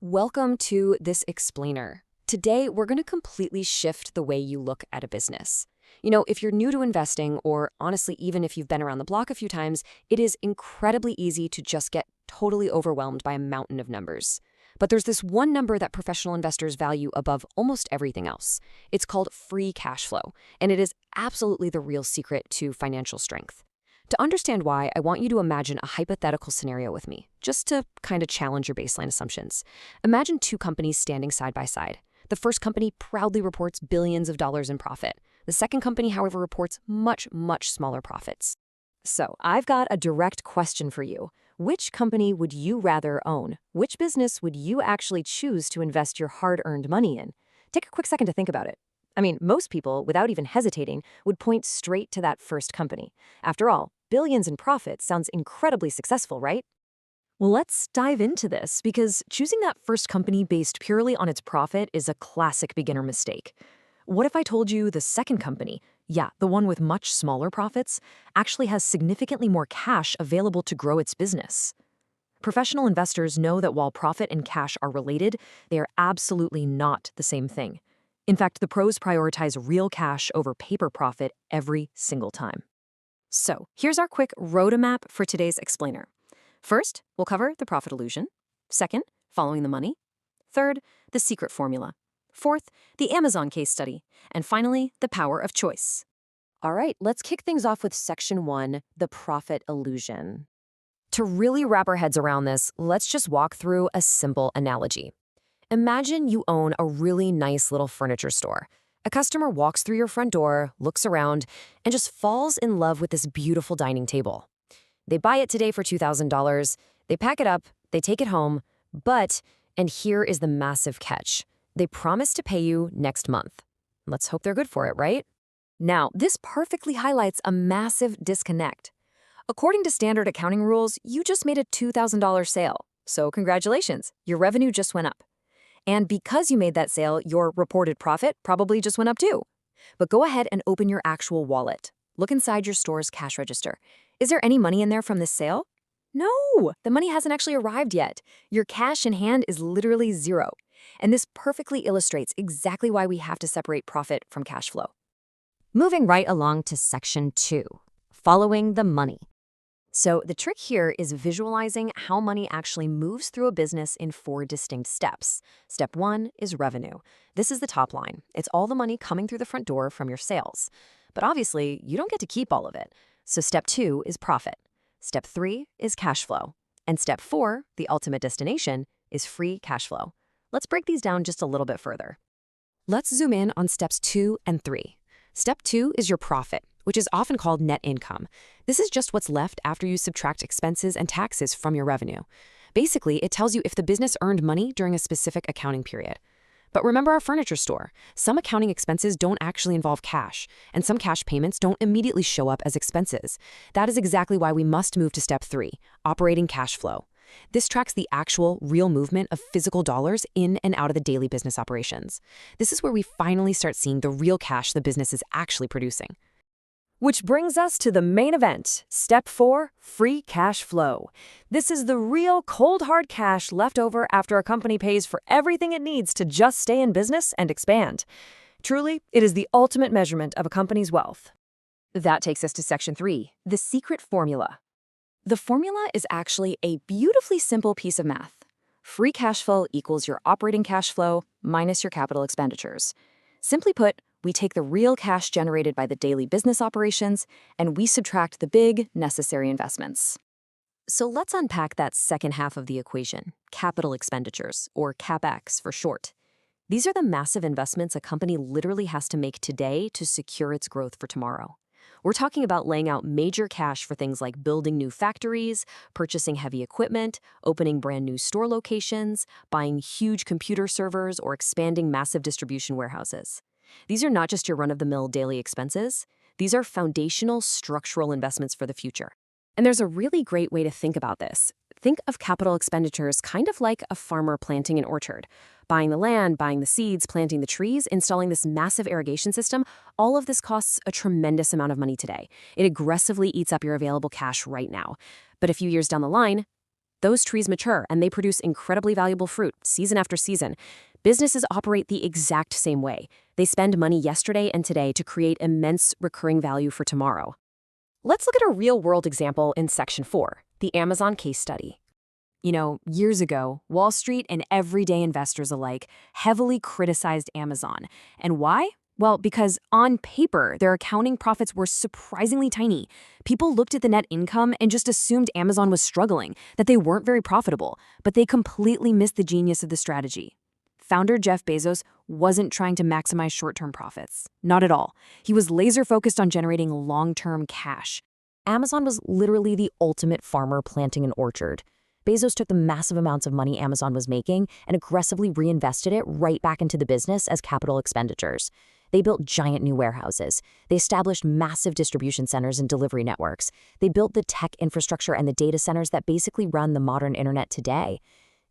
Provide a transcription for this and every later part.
Welcome to this explainer. Today, we're going to completely shift the way you look at a business. If you're new to investing, or honestly, even if you've been around the block a few times, it is incredibly easy to just get totally overwhelmed by a mountain of numbers. But there's this one number that professional investors value above almost everything else. It's called free cash flow, and it is absolutely the real secret to financial strength. To understand why, I want you to imagine a hypothetical scenario with me, just to kind of challenge your baseline assumptions. Imagine two companies standing side by side. The first company proudly reports billions of dollars in profit. The second company, however, reports much, much smaller profits. So, I've got a direct question for you. Which company would you rather own? Which business would you actually choose to invest your hard-earned money in? Take a quick second to think about it. Most people, without even hesitating, would point straight to that first company. After all, billions in profit sounds incredibly successful, right? Well, let's dive into this, because choosing that first company based purely on its profit is a classic beginner mistake. What if I told you the second company, the one with much smaller profits, actually has significantly more cash available to grow its business? Professional investors know that while profit and cash are related, they are absolutely not the same thing. In fact, the pros prioritize real cash over paper profit every single time. So, here's our quick roadmap for today's explainer. First, we'll cover the profit illusion. Second, following the money. Third, the secret formula. Fourth, the Amazon case study. And finally, the power of choice. All right, let's kick things off with Section 1, the profit illusion. To really wrap our heads around this, let's just walk through a simple analogy. Imagine you own a really nice little furniture store. A customer walks through your front door, looks around, and just falls in love with this beautiful dining table. They buy it today for $2,000, they pack it up, they take it home, and here is the massive catch, they promise to pay you next month. Let's hope they're good for it, right? Now, this perfectly highlights a massive disconnect. According to standard accounting rules, you just made a $2,000 sale, so congratulations, your revenue just went up. And because you made that sale, your reported profit probably just went up too. But go ahead and open your actual wallet. Look inside your store's cash register. Is there any money in there from this sale? No, the money hasn't actually arrived yet. Your cash in hand is literally zero. And this perfectly illustrates exactly why we have to separate profit from cash flow. Moving right along to Section 2, following the money. So the trick here is visualizing how money actually moves through a business in 4 distinct steps. Step 1 is revenue. This is the top line. It's all the money coming through the front door from your sales. But obviously, you don't get to keep all of it. So step 2 is profit. Step 3 is cash flow. And step 4, the ultimate destination, is free cash flow. Let's break these down just a little bit further. Let's zoom in on steps 2 and 3. Step 2 is your profit, which is often called net income. This is just what's left after you subtract expenses and taxes from your revenue. Basically, it tells you if the business earned money during a specific accounting period. But remember our furniture store. Some accounting expenses don't actually involve cash, and some cash payments don't immediately show up as expenses. That is exactly why we must move to step 3, operating cash flow. This tracks the actual, real movement of physical dollars in and out of the daily business operations. This is where we finally start seeing the real cash the business is actually producing. Which brings us to the main event, Step 4, free cash flow. This is the real cold hard cash left over after a company pays for everything it needs to just stay in business and expand. Truly, it is the ultimate measurement of a company's wealth. That takes us to Section 3, the secret formula. The formula is actually a beautifully simple piece of math. Free cash flow equals your operating cash flow minus your capital expenditures. Simply put, we take the real cash generated by the daily business operations, and we subtract the big, necessary investments. So let's unpack that second half of the equation, capital expenditures, or CapEx for short. These are the massive investments a company literally has to make today to secure its growth for tomorrow. We're talking about laying out major cash for things like building new factories, purchasing heavy equipment, opening brand new store locations, buying huge computer servers, or expanding massive distribution warehouses. These are not just your run-of-the-mill daily expenses. These are foundational structural investments for the future. And there's a really great way to think about this. Think of capital expenditures kind of like a farmer planting an orchard. Buying the land, buying the seeds, planting the trees, installing this massive irrigation system, all of this costs a tremendous amount of money today. It aggressively eats up your available cash right now. But a few years down the line, Those trees mature and they produce incredibly valuable fruit season after season. Businesses operate the exact same way. They spend money yesterday and today to create immense recurring value for tomorrow. Let's look at a real-world example in Section 4, the Amazon case study. Years ago, Wall Street and everyday investors alike heavily criticized Amazon. And why? Well, because on paper, their accounting profits were surprisingly tiny. People looked at the net income and just assumed Amazon was struggling, that they weren't very profitable, but they completely missed the genius of the strategy. Founder Jeff Bezos wasn't trying to maximize short-term profits. Not at all. He was laser-focused on generating long-term cash. Amazon was literally the ultimate farmer planting an orchard. Bezos took the massive amounts of money Amazon was making and aggressively reinvested it right back into the business as capital expenditures. They built giant new warehouses. They established massive distribution centers and delivery networks. They built the tech infrastructure and the data centers that basically run the modern internet today.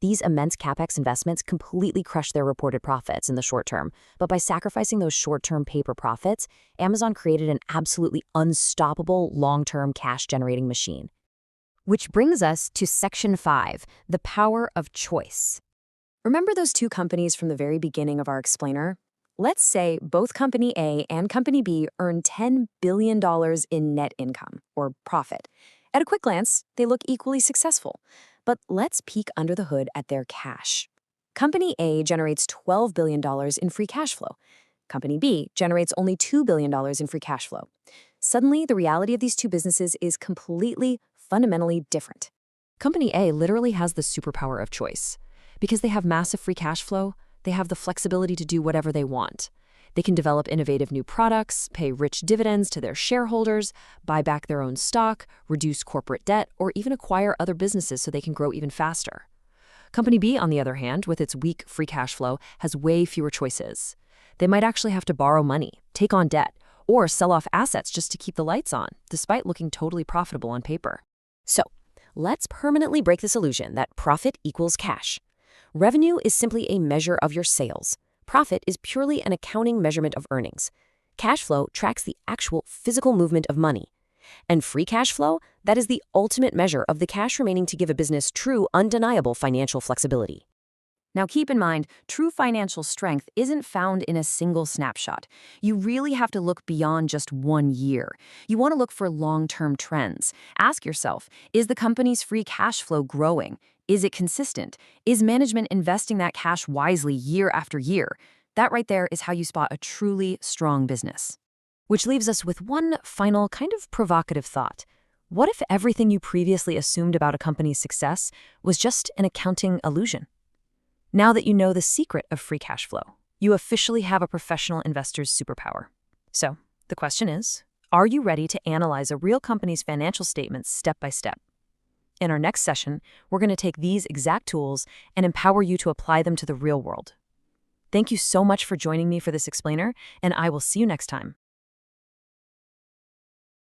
These immense CapEx investments completely crushed their reported profits in the short term, but by sacrificing those short-term paper profits, Amazon created an absolutely unstoppable long-term cash-generating machine. Which brings us to Section 5, the power of choice. Remember those two companies from the very beginning of our explainer? Let's say both Company A and Company B earn $10 billion in net income, or profit. At a quick glance, they look equally successful. But let's peek under the hood at their cash. Company A generates $12 billion in free cash flow. Company B generates only $2 billion in free cash flow. Suddenly, the reality of these two businesses is completely, fundamentally different. Company A literally has the superpower of choice. Because they have massive free cash flow, they have the flexibility to do whatever they want. They can develop innovative new products, pay rich dividends to their shareholders, buy back their own stock, reduce corporate debt, or even acquire other businesses so they can grow even faster. Company B, on the other hand, with its weak free cash flow, has way fewer choices. They might actually have to borrow money, take on debt, or sell off assets just to keep the lights on, despite looking totally profitable on paper. So, let's permanently break this illusion that profit equals cash. Revenue is simply a measure of your sales. Profit is purely an accounting measurement of earnings. Cash flow tracks the actual physical movement of money. And free cash flow, that is the ultimate measure of the cash remaining to give a business true, undeniable financial flexibility. Now keep in mind, true financial strength isn't found in a single snapshot. You really have to look beyond just 1 year. You want to look for long-term trends. Ask yourself, is the company's free cash flow growing? Is it consistent? Is management investing that cash wisely year after year? That right there is how you spot a truly strong business. Which leaves us with one final kind of provocative thought. What if everything you previously assumed about a company's success was just an accounting illusion? Now that you know the secret of free cash flow, you officially have a professional investor's superpower. So, the question is, are you ready to analyze a real company's financial statements step by step? In our next session, we're going to take these exact tools and empower you to apply them to the real world. Thank you so much for joining me for this explainer, and I will see you next time.